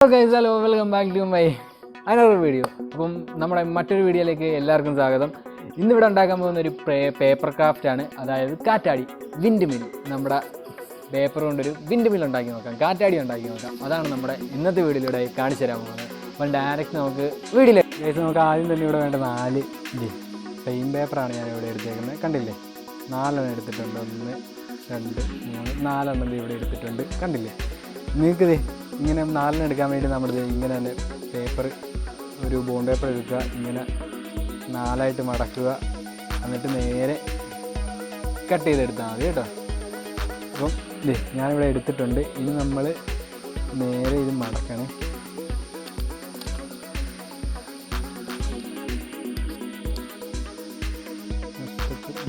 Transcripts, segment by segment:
Guys, hello, welcome back to my another video. അപ്പം നമ്മുടെ മറ്റൊരു വീഡിയോയിലേക്ക് എല്ലാവർക്കും സ്വാഗതം. ഇന്നിവിടെ ഉണ്ടാക്കാൻ പോകുന്ന ഒരു പേപ്പർ ക്രാഫ്റ്റാണ്, അതായത് കാറ്റാടി, വിൻഡ് മിൽ. നമ്മുടെ പേപ്പർ കൊണ്ടൊരു വിൻഡ് മിൽ ഉണ്ടാക്കി നോക്കാം, കാറ്റാടി ഉണ്ടാക്കി നോക്കാം. അതാണ് നമ്മുടെ ഇന്നത്തെ വീഡിയോയിലൂടെ കാണിച്ചു തരാൻ പോകുന്നത്. അപ്പം ഡയറക്റ്റ് നമുക്ക് വീഡിയോയിലേക്ക് ഗൈസ്, നമുക്ക് ആദ്യം തന്നെ ഇവിടെ വേണ്ട 4 പെയിൻ പേപ്പറാണ് ഞാൻ ഇവിടെ എടുത്തേക്കുന്നത്. കണ്ടില്ലേ, 4 എടുത്തിട്ടുണ്ട്. 1 2 3 4 ഇവിടെ എടുത്തിട്ടുണ്ട്. കണ്ടില്ലേ, നിങ്ങൾക്ക് ഇങ്ങനെ 4 എടുക്കാൻ വേണ്ടി നമ്മൾ ഇങ്ങനെ തന്നെ പേപ്പർ, ഒരു ബോണ്ട് പേപ്പർ എടുക്കുക, ഇങ്ങനെ 4 മടക്കുക, എന്നിട്ട് നേരെ കട്ട് ചെയ്തെടുത്താൽ മതി കേട്ടോ. അപ്പം ഞാനിവിടെ എടുത്തിട്ടുണ്ട്. ഇനി നമ്മൾ നേരെ ഇത് മടക്കണേ.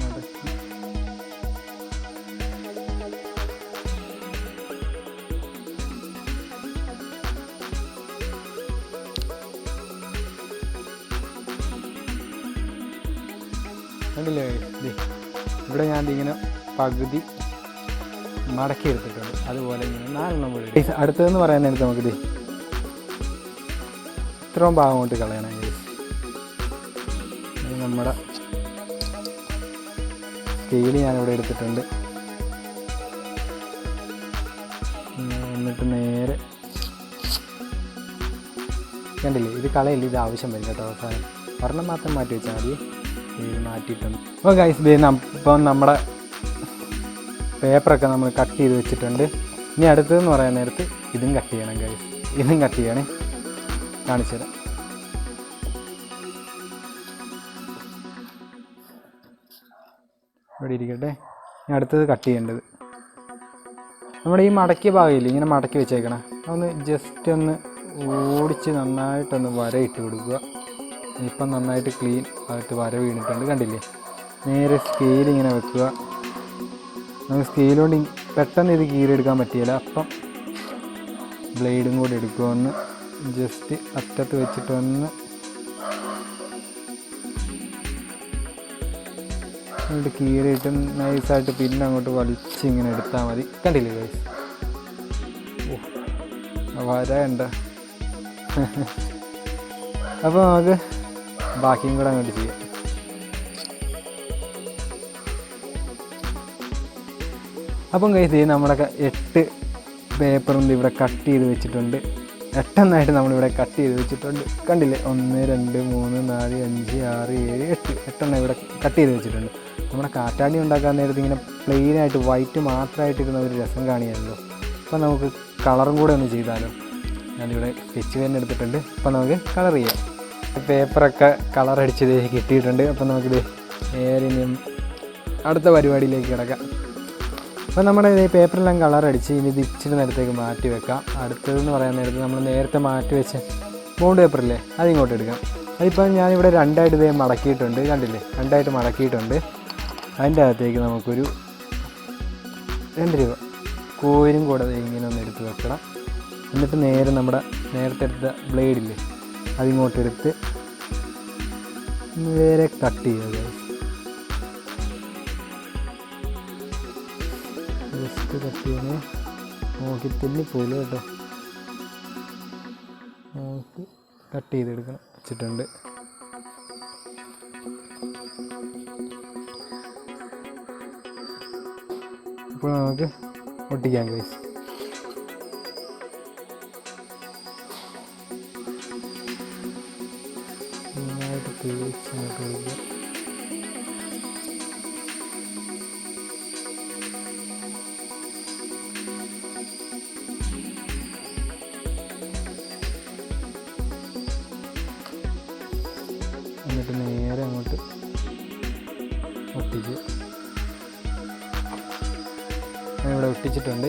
മടക്കി കണ്ടില്ലേ, ഇവിടെ ഞാൻ ഇങ്ങനെ പകുതി മടക്കി എടുത്തിട്ടുണ്ട്. അതുപോലെ ഇങ്ങനെ 4 കൂടി. അടുത്തതെന്ന് പറയാൻ നേരത്തെ നമുക്കിത് ഇത്രയും ഭാഗം കൊണ്ട് കളയണം. നമ്മുടെ സ്കെയിൽ ഞാനിവിടെ എടുത്തിട്ടുണ്ട്. എന്നിട്ട് നേരെ കണ്ടില്ലേ, ഇത് കളയില്ല, ഇത് ആവശ്യം വരും കേട്ടോ. അവസാനം ഒരെണ്ണം മാത്രം മാറ്റി വെച്ചാൽ മതി. ഇത് മാറ്റിയിട്ടുണ്ട്. അപ്പോൾ ഗൈസ്, ഇപ്പം നമ്മുടെ പേപ്പറൊക്കെ നമ്മൾ കട്ട് ചെയ്ത് വെച്ചിട്ടുണ്ട്. ഇനി അടുത്തതെന്ന് പറയാൻ നേരത്ത് ഇതും കട്ട് ചെയ്യണം ഗൈസ്, ഇതും കട്ട് ചെയ്യണേ. കാണിച്ചു തരാം. ഇവിടെ ഇരിക്കട്ടെ. ഇനി അടുത്തത് കട്ട് ചെയ്യേണ്ടത് നമ്മുടെ ഈ മടക്കിയ ഭാഗമില്ല, ഇങ്ങനെ മടക്കി വെച്ചേക്കണം. ഒന്ന് ജസ്റ്റ് ഒന്ന് ഓടിച്ച് നന്നായിട്ടൊന്ന് വരയിട്ട് കൊടുക്കുക. ഇപ്പം നന്നായിട്ട് ക്ലീൻ ആയിട്ട് വര വീണിട്ടുണ്ട്. കണ്ടില്ലേ, നേരെ സ്കെയിൽ ഇങ്ങനെ വെക്കുക. നമുക്ക് സ്കെയിൽ കൊണ്ട് പെട്ടെന്ന് ഇത് കീറിയെടുക്കാൻ പറ്റിയില്ല. അപ്പം ബ്ലേഡും കൂടി എടുക്കുക. ഒന്ന് ജസ്റ്റ് അറ്റത്ത് വെച്ചിട്ട് ഒന്ന് അങ്ങോട്ട് കീറിയിട്ട് നൈസായിട്ട് പിന്നെ അങ്ങോട്ട് വലിച്ച് ഇങ്ങനെ എടുത്താൽ മതി. കണ്ടില്ലേ ഗൈസ്, വര ഉണ്ട്. അപ്പോൾ നമുക്ക് ബാക്കിയും കൂടെ അങ്ങോട്ട് ചെയ്യാം. അപ്പം ഗൈസ്, നമ്മുടെ 8 പേപ്പറും ഇവിടെ കട്ട് ചെയ്ത് വെച്ചിട്ടുണ്ട്. 8 നമ്മളിവിടെ കട്ട് ചെയ്ത് വെച്ചിട്ടുണ്ട്. കണ്ടില്ലേ, 1 2 3 4 5 6 7 8 ഇവിടെ കട്ട് ചെയ്ത് വെച്ചിട്ടുണ്ട്. നമ്മുടെ കാറ്റാടി ഉണ്ടാക്കാൻ നേരത്ത് ഇങ്ങനെ പ്ലെയിനായിട്ട് വൈറ്റ് മാത്രമായിട്ടിരുന്ന ഒരു രസം കാണിയാലോ. അപ്പം നമുക്ക് കളറും കൂടെ ഒന്ന് ചെയ്താലോ. ഞാനിവിടെ സ്കെച്ച് പെൻ എടുത്തിട്ടുണ്ട്. അപ്പം നമുക്ക് കളർ ചെയ്യാം. പേപ്പറൊക്കെ കളറടിച്ചത് കിട്ടിയിട്ടുണ്ട്. അപ്പം നമുക്കിത് നേരെ അടുത്ത പരിപാടിയിലേക്ക് കിടക്കാം. അപ്പം നമ്മുടെ പേപ്പറെല്ലാം കളറടിച്ച് ഇനി ഇത് ഇച്ചിരി നേരത്തേക്ക് മാറ്റി വെക്കാം. അടുത്തതെന്ന് പറയാൻ നേരത്ത് നമ്മൾ നേരത്തെ മാറ്റി വെച്ച ബോണ്ട് പേപ്പറില്ലേ, അതിങ്ങോട്ട് എടുക്കാം. അതിപ്പം ഞാനിവിടെ 2 ഇതേ മടക്കിയിട്ടുണ്ട്. കണ്ടില്ലേ, 2 മടക്കിയിട്ടുണ്ട്. അതിൻ്റെ അകത്തേക്ക് നമുക്കൊരു 2 രൂപ കോയിനും കൂടെ ഇങ്ങനെ ഒന്ന് എടുത്ത് വെക്കണം. എന്നിട്ട് നേരെ നമ്മുടെ നേരത്തെ എടുത്ത ബ്ലേഡില്ലേ, അതിങ്ങോട്ടെടുത്ത് നേരെ കട്ട് ചെയ്യുക. ജസ്റ്റ് കട്ട് ചെയ്യണേ, നോക്കി തെന്നിപ്പോയില്ല കേട്ടോ. നോക്കി കട്ട് ചെയ്തെടുക്കണം. വെച്ചിട്ടുണ്ട്. ഇപ്പോൾ നമുക്ക് ഒട്ടിക്കാം ഗൈസ്. നന്നായിട്ട് തേച്ച് അങ്ങോട്ട് കൊടുക്കുക. എന്നിട്ട് നേരെ അങ്ങോട്ട് ഒട്ടിക്കുക. ഞാനിവിടെ ഒട്ടിച്ചിട്ടുണ്ട്.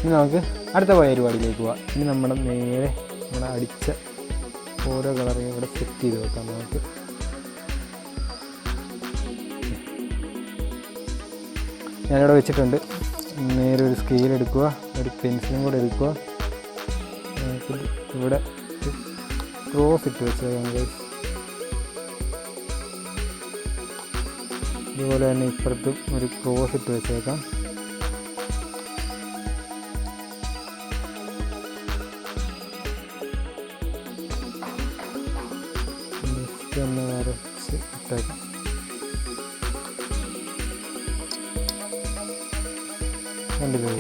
ഇനി നമുക്ക് അടുത്ത പരിപാടിയിലേക്ക് പോവാം. ഇനി നമ്മുടെ നേരെ നമ്മുടെ അടിച്ച ഓരോ കളറും ഇവിടെ സെറ്റ് ചെയ്ത് വെക്കാം. നമുക്ക് ഞാനിവിടെ വെച്ചിട്ടുണ്ട്. നേരെ ഒരു സ്കെയിൽ എടുക്കുക, ഒരു പെൻസിലും കൂടെ എടുക്കുക. ഇവിടെ ക്രോസ് ഇട്ട് വെച്ചേക്കാം. ഇതുപോലെ തന്നെ ഇപ്പുറത്തും ഒരു ക്രോസ് ഇട്ട് വെച്ചേക്കാം. ജസ്റ്റ് ഒന്ന് വരച്ച് ഇട്ടേക്കാം. കണ്ടില്ലേ,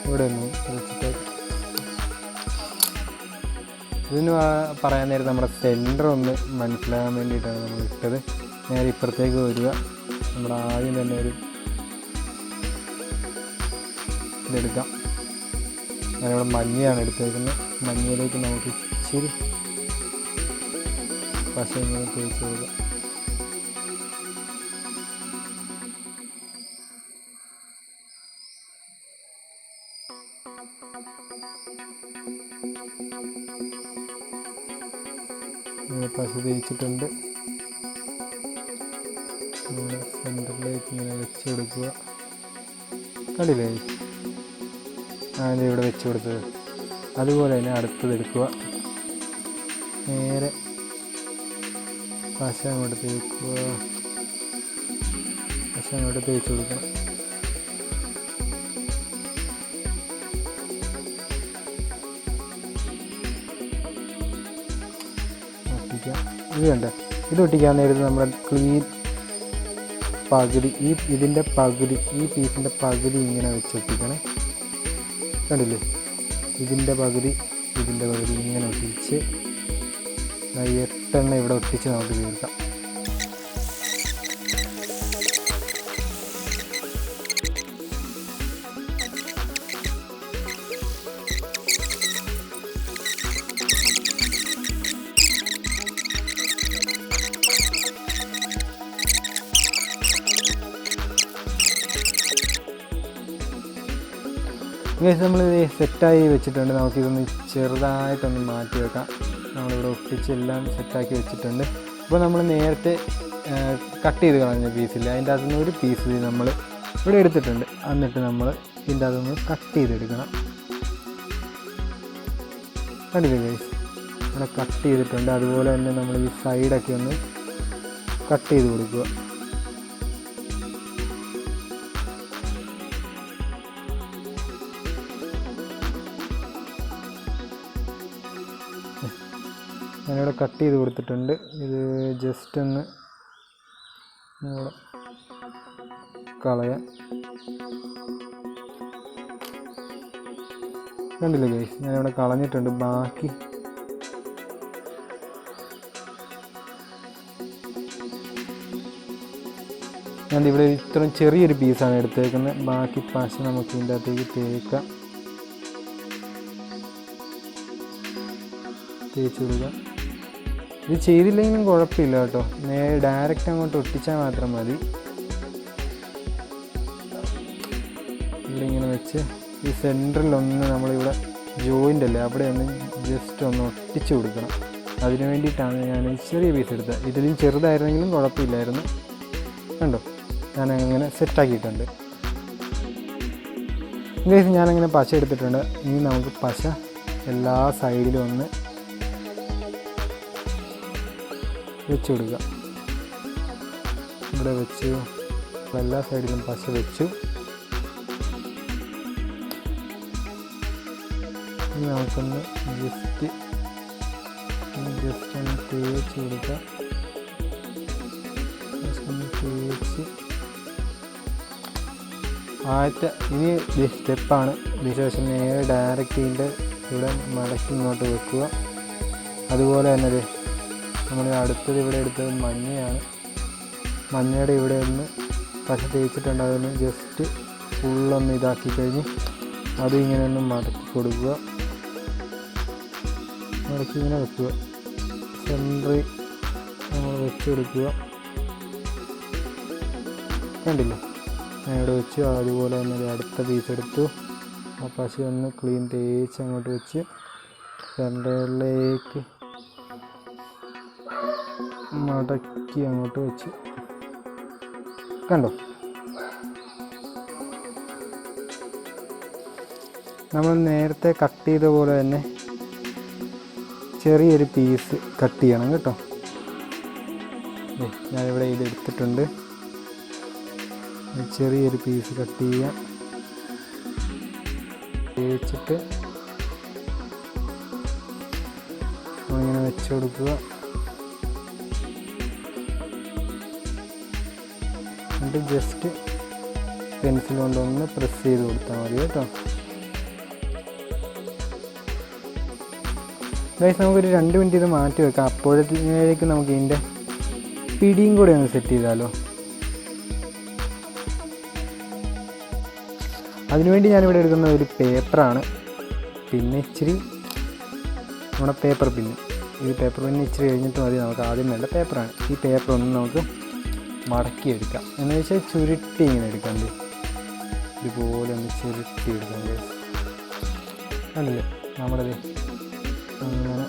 ഇവിടെ ഒന്നും വെച്ചിട്ടേക്കാം. ഇതിന് പറയാൻ നേരം നമ്മുടെ സെൻറ്റർ ഒന്ന് മനസ്സിലാകാൻ വേണ്ടിയിട്ടാണ് നമ്മൾ ഇട്ടത്. നേരെ ഇപ്പുറത്തേക്ക് വരിക. നമ്മുടെ ആദ്യം തന്നെ ഒരു ഇതെടുക്കാം. ഞാനിവിടെ മഞ്ഞയാണ് എടുത്തേക്കുന്നത്. മഞ്ഞയിലേക്ക് നമുക്ക് ഇച്ചിരി പശ ഇങ്ങനെ തേച്ച് കൊടുക്കാം. പശ തേച്ചിട്ടുണ്ട്. നമ്മുടെ സെൻറ്ററിലേക്ക് ഇങ്ങനെ വെച്ച് കൊടുക്കുക. കണ്ടില്ലേ, ഇവിടെ വെച്ച് കൊടുത്തത്. അതുപോലെ തന്നെ അടുത്തത് എടുക്കുക. നേരെ പശ അങ്ങോട്ട് തേക്കുക. പശ അങ്ങോട്ട് തേച്ച് കൊടുക്കണം. ഇത് കണ്ട, ഇത് ഒട്ടിക്കാൻ നേരത്ത് നമ്മുടെ ക്ലീൻ പകുതി, ഇതിൻ്റെ പകുതി, ഈ പീസിൻ്റെ പകുതി ഇങ്ങനെ വെച്ചൊട്ടിക്കണം. കണ്ടില്ലേ, ഇതിൻ്റെ പകുതി ഇങ്ങനെ ഒട്ടിച്ച് 8 എണ്ണം ഇവിടെ ഒട്ടിച്ച് നമുക്ക് തീർക്കാം. നമ്മൾ സെറ്റായി വെച്ചിട്ടുണ്ട്. നമുക്കിതൊന്ന് ചെറുതായിട്ടൊന്ന് മാറ്റി വെക്കാം. നമ്മളിവിടെ ഒട്ടിച്ച് എല്ലാം സെറ്റാക്കി വെച്ചിട്ടുണ്ട്. അപ്പോൾ നമ്മൾ നേരത്തെ കട്ട് ചെയ്ത് കളഞ്ഞ പീസില്ല, അതിൻ്റെ അകത്തുനിന്ന് ഒരു പീസ് നമ്മൾ ഇവിടെ എടുത്തിട്ടുണ്ട്. എന്നിട്ട് നമ്മൾ ഇതിൻ്റെ അകത്തുനിന്ന് കട്ട് ചെയ്തെടുക്കണം. കണ്ടില്ലേ ഗൈസ്, ഇവിടെ കട്ട് ചെയ്തിട്ടുണ്ട്. അതുപോലെ തന്നെ നമ്മൾ ഈ സൈഡൊക്കെ ഒന്ന് കട്ട് ചെയ്ത് കൊടുക്കുക. ഞാനിവിടെ കട്ട് ചെയ്ത് കൊടുത്തിട്ടുണ്ട്. ഇത് ജസ്റ്റ് ഒന്ന് കളയാം. കണ്ടില്ലേ ഗൈസ്, ഞാനിവിടെ കളഞ്ഞിട്ടുണ്ട്. ബാക്കി ഞാനിവിടെ ഇത്രയും ചെറിയൊരു പീസാണ് എടുത്തേക്കുന്നത്. ബാക്കി പശ നമുക്ക് ഇതിൻ്റെ അകത്തേക്ക് തേച്ച് കൊടുക്കുക. ഇത് ചെയ്തില്ലെങ്കിലും കുഴപ്പമില്ല കേട്ടോ, നേരെ ഡയറക്റ്റ് അങ്ങോട്ട് ഒട്ടിച്ചാൽ മാത്രം മതി. ഇവിടെ ഇങ്ങനെ വെച്ച് ഈ സെൻറ്ററിലൊന്ന് നമ്മളിവിടെ ജോയിൻ്റ് അല്ലേ, അവിടെ ഒന്ന് ജസ്റ്റ് ഒന്ന് ഒട്ടിച്ച് കൊടുക്കണം. അതിന് വേണ്ടിയിട്ടാണ് ഞാൻ ചെറിയ പീസ് എടുത്തത്. ഇതിലും ചെറുതായിരുന്നെങ്കിലും കുഴപ്പമില്ലായിരുന്നു. കണ്ടോ, ഞാനങ്ങനെ സെറ്റാക്കിയിട്ടുണ്ട്. ഗൈസ്, ഞാനങ്ങനെ പശ എടുത്തിട്ടുണ്ട്. ഇനി നമുക്ക് പശ എല്ലാ സൈഡിലും ഒന്ന് വെച്ച് കൊടുക്കുക. ഇവിടെ വെച്ചു, എല്ലാ സൈഡിലും പശ വെച്ചു. ഇനി നമുക്കൊന്ന് ജസ്റ്റ് ഒന്ന് തേച്ച് കൊടുക്കുക. ഒന്ന് തേച്ച് ആദ്യത്തെ ഇനി സ്റ്റെപ്പാണ്. ഇതിനുശേഷം നേരെ ഡയറക്റ്റ് ഇതിൻ്റെ ഇവിടെ മടക്കി ഇങ്ങോട്ട് വെക്കുക. അതുപോലെ തന്നെ നമ്മൾ അടുത്തത് ഇവിടെ എടുത്തത് മഞ്ഞയാണ്. മഞ്ഞയുടെ ഇവിടെ ഒന്ന് പശ തേച്ചിട്ടുണ്ട്. അതൊന്ന് ജസ്റ്റ് ഫുള്ളൊന്ന് ഇതാക്കി കഴിഞ്ഞ് അതും ഇങ്ങനെ ഒന്ന് മടക്കി കൊടുക്കുക. മടക്കി ഇങ്ങനെ വെക്കുക. സെൻറ്ററിൽ നമ്മൾ വെച്ച് കൊടുക്കുക. കണ്ടില്ലേ, ഞാൻ ഇവിടെ വെച്ചു. അതുപോലെ തന്നെ അടുത്ത പീസ് എടുത്തു. ആ പശ ഒന്ന് ക്ലീൻ തേച്ച് അങ്ങോട്ട് വെച്ച് സെൻറ്ററിലേക്ക് മടക്കി അങ്ങോട്ട് വെച്ച്. കണ്ടോ, നമ്മൾ നേരത്തെ കട്ട് ചെയ്ത പോലെ തന്നെ ചെറിയൊരു പീസ് കട്ട് ചെയ്യണം കേട്ടോ. ഞാനിവിടെ ഇത് എടുത്തിട്ടുണ്ട്. ചെറിയൊരു പീസ് കട്ട് ചെയ്യാം. തേച്ചിട്ട് നമ്മളിങ്ങനെ വെച്ച് കൊടുക്കുക. എന്നിട്ട് ജസ്റ്റ് പെൻസിൽ കൊണ്ടൊന്ന് പ്രസ് ചെയ്ത് കൊടുത്താൽ മതി കേട്ടോ. ഗൈസ് നമുക്കൊരു 2 മിനിറ്റ് ഇത് മാറ്റി വെക്കാം. അപ്പോഴത്തേക്ക് നമുക്ക് ഇതിൻ്റെ പിടിയും കൂടെ ഒന്ന് സെറ്റ് ചെയ്താലോ. അതിനുവേണ്ടി ഞാനിവിടെ എടുക്കുന്ന ഒരു പേപ്പറാണ്, പിന്നെ ഇച്ചിരി നമ്മുടെ പേപ്പർ പിന്ന്. ഈ പേപ്പർ പിന്ന് ഇച്ചിരി കഴിഞ്ഞിട്ട് മതി നമുക്ക് ആദ്യം വേണ്ട പേപ്പറാണ്. ഈ പേപ്പർ ഒന്ന് നമുക്ക് മടക്കിയെടുക്കാം, എന്ന് വെച്ചാൽ ചുരുട്ടി ഇങ്ങനെ എടുക്കാം. ഇതുപോലെ ഒന്ന് ചുരുട്ടി എടുക്കാം. അല്ലേ നമ്മുടെ അങ്ങനെ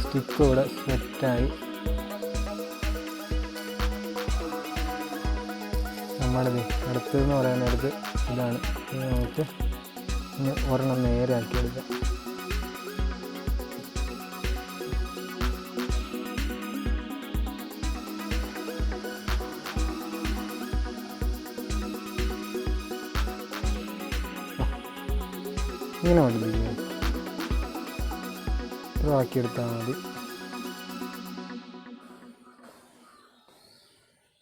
സ്റ്റിക്ക് ഇവിടെ സെറ്റായി. നമ്മുടെ അടുത്തതെന്ന് പറയാനടുത്ത് ഇതാണ്. നമുക്ക് ഒരെണ്ണം നേരെ ആക്കി എടുക്കാം. ഇങ്ങനെ പഠിപ്പിക്കുക, ആക്കിയെടുത്താൽ മതി.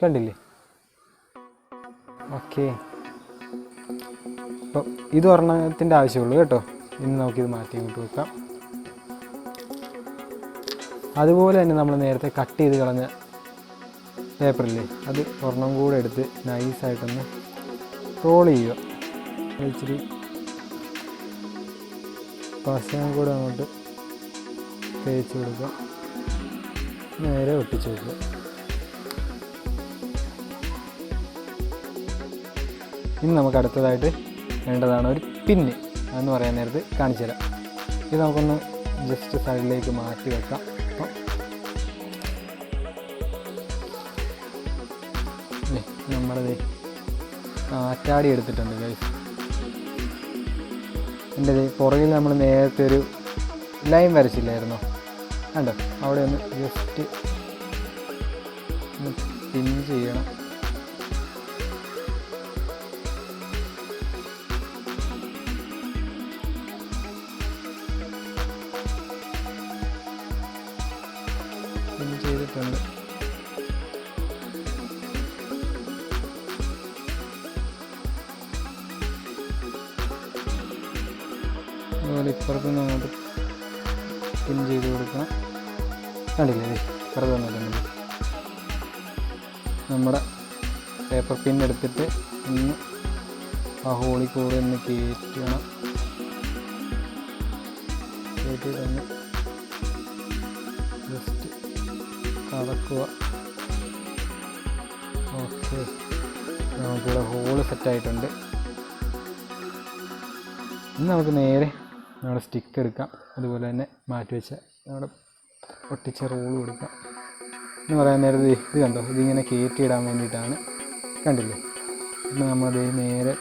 കണ്ടില്ലേ? ഓക്കെ, അപ്പോൾ ഇത് ഒരെണ്ണത്തിൻ്റെ ആവശ്യമുള്ളൂ കേട്ടോ. ഇനി നമുക്കിത് മാറ്റി ഇങ്ങോട്ട് വെക്കാം. അതുപോലെ തന്നെ നമ്മൾ നേരത്തെ കട്ട് ചെയ്ത് കളഞ്ഞ പേപ്പറില്ലേ, അത് ഒരെണ്ണം കൂടെ എടുത്ത് നൈസായിട്ടൊന്ന് റോൾ ചെയ്യുക. ഇച്ചിരി പശയും കൂടെ അങ്ങോട്ട് തേച്ച് കൊടുക്കുക, നേരെ ഒട്ടിച്ച് വെക്കുക. ഇനി നമുക്ക് അടുത്തതായിട്ട് വേണ്ടതാണ് ഒരു പിന്ന്. അതെന്ന് പറയാൻ നേരത്ത് കാണിച്ചു തരാം. ഇത് നമുക്കൊന്ന് ജസ്റ്റ് സൈഡിലേക്ക് മാറ്റി വെക്കാം. അപ്പം നമ്മളത് കാറ്റാടി എടുത്തിട്ടുണ്ട് ഗൈസ്. എൻ്റെ പുറകിൽ നമ്മൾ നേരത്തെ ഒരു ലൈൻ വരച്ചില്ലായിരുന്നോ, കണ്ടോ? അവിടെ ഒന്ന് ജസ്റ്റ് ഒന്ന് പിൻ ചെയ്യണം. പിൻ ചെയ്തിട്ടുണ്ട്. അതുപോലെ ഇപ്പുറത്തുനിന്ന് അങ്ങോട്ട് പിൻ ചെയ്ത് കൊടുക്കണം. കണ്ടില്ലേ? ഇപ്പുറത്ത് വന്നിട്ടുണ്ട്. നമ്മുടെ പേപ്പർ പിൻ എടുത്തിട്ട് ഒന്ന് ആ ഹോളിൽ കൂടെ ഒന്ന് കയറ്റണം. കയറ്റിയിട്ടൊന്ന് ജസ്റ്റ് കറക്കുക. ഓക്കെ, നമുക്കിവിടെ ഹോള് സെറ്റായിട്ടുണ്ട്. ഇനി നമുക്ക് നേരെ നമ്മുടെ സ്റ്റിക്ക് എടുക്കാം. അതുപോലെ തന്നെ മാറ്റി വെച്ച നമ്മുടെ ഒട്ടിച്ച റോള് കൊടുക്കാം. എന്ന് പറയാൻ നേരത്തെ ഇത് കണ്ടോ, ഇതിങ്ങനെ കയറ്റിയിടാൻ വേണ്ടിയിട്ടാണ്. കണ്ടില്ലേ? ഇപ്പം നമ്മളത് നേരെ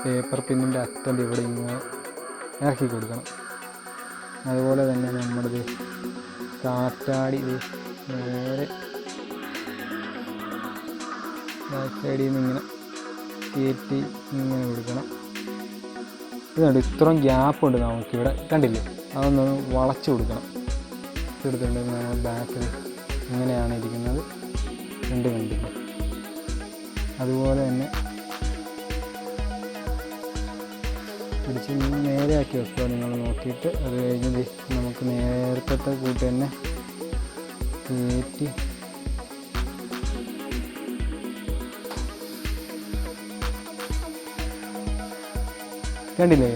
പേപ്പർ പിന്നിൻ്റെ അറ്റൻ്റെ ഇവിടെ ഇങ്ങനെ ഇറക്കി കൊടുക്കണം. അതുപോലെ തന്നെ നമ്മളത് കാറ്റാടി നേരെ ബാക്ക് സൈഡിൽ നിന്ന് ഇങ്ങനെ കയറ്റി ഇങ്ങനെ കൊടുക്കണം. ഇതുണ്ട്, ഇത്രയും ഗ്യാപ്പുണ്ട് നമുക്കിവിടെ. കണ്ടില്ലേ? അതൊന്ന് വളച്ചു കൊടുക്കണം. എടുത്തിട്ടുണ്ട് നമ്മൾ ബാക്കിൽ ഇങ്ങനെയാണ് ഇരിക്കുന്നത്. കണ്ടില്ല? അതുപോലെ തന്നെ പിടിച്ച് നേരെയാക്കി വെക്കുക നിങ്ങൾ നോക്കിയിട്ട്. അത് കഴിഞ്ഞ് നമുക്ക് നേരത്തെ കൂട്ടി തന്നെ കയറ്റി കണ്ടില്ലേ?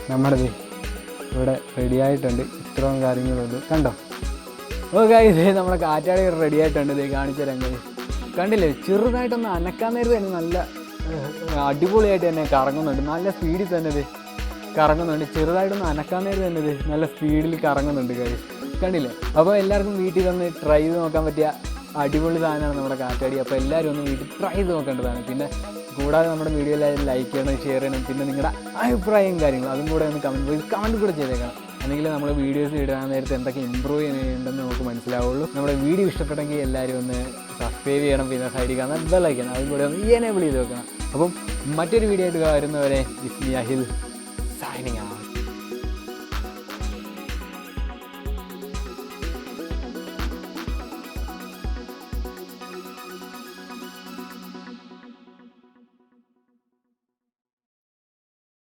നമ്മുടേത് ഇവിടെ റെഡി ആയിട്ടുണ്ട്. ഇത്രയും കാര്യങ്ങളുണ്ട്, കണ്ടോ? ഓ ഗൈസ്, നമ്മുടെ കാറ്റാടി റെഡി ആയിട്ടുണ്ട്. ഇത് കാണിച്ചു തരാം ഗൈസ്. കണ്ടില്ലേ? ചെറുതായിട്ടൊന്ന് അനക്കാൻ നേരത്തെ തന്നെ നല്ല അടിപൊളിയായിട്ട് തന്നെ കറങ്ങുന്നുണ്ട്. നല്ല സ്പീഡിൽ തന്നെ ഇത് കറങ്ങുന്നുണ്ട്. ചെറുതായിട്ടൊന്ന് അനക്കാൻ നേരത്തെ തന്നെ ഇത് നല്ല സ്പീഡിൽ കറങ്ങുന്നുണ്ട് ഗൈസ്. കണ്ടില്ലേ? അപ്പോൾ എല്ലാവർക്കും വീട്ടിൽ വന്ന് ട്രൈ ചെയ്ത് നോക്കാൻ പറ്റിയ അടിപൊളി സാധനമാണ് നമ്മുടെ കാറ്റാടി. അപ്പോൾ എല്ലാവരും ഒന്ന് വീട്ടിൽ ട്രൈ ചെയ്ത് നോക്കേണ്ടതാണ്. പിന്നെ കൂടാതെ നമ്മുടെ വീഡിയോ എല്ലാവരും ലൈക്ക് ചെയ്യണം, ഷെയർ ചെയ്യണം. പിന്നെ നിങ്ങളുടെ അഭിപ്രായം കാര്യങ്ങളും അതും കൂടെ ഒന്ന് കമൻറ്റ് കൂടെ ചെയ്തേക്കണം. അല്ലെങ്കിൽ നമ്മൾ വീഡിയോസ് ഇടാൻ നേരത്തെ എന്തൊക്കെ ഇമ്പ്രൂവ് ചെയ്യുന്നുണ്ടെന്ന് നമുക്ക് മനസ്സിലാവുള്ളൂ. നമ്മുടെ വീഡിയോ ഇഷ്ടപ്പെട്ടെങ്കിൽ എല്ലാവരും ഒന്ന് സബ്സ്ക്രൈബ് ചെയ്യണം. പിന്നെ സൈഡിൽ കാണാൻ ബെല്ലൈക്കണം, അതും കൂടെ ഒന്ന് എനേബിൾ ചെയ്ത് വെക്കണം. അപ്പം മറ്റൊരു വീഡിയോ ആയിട്ട് വരുന്നവരെ it's me Ahil signing out.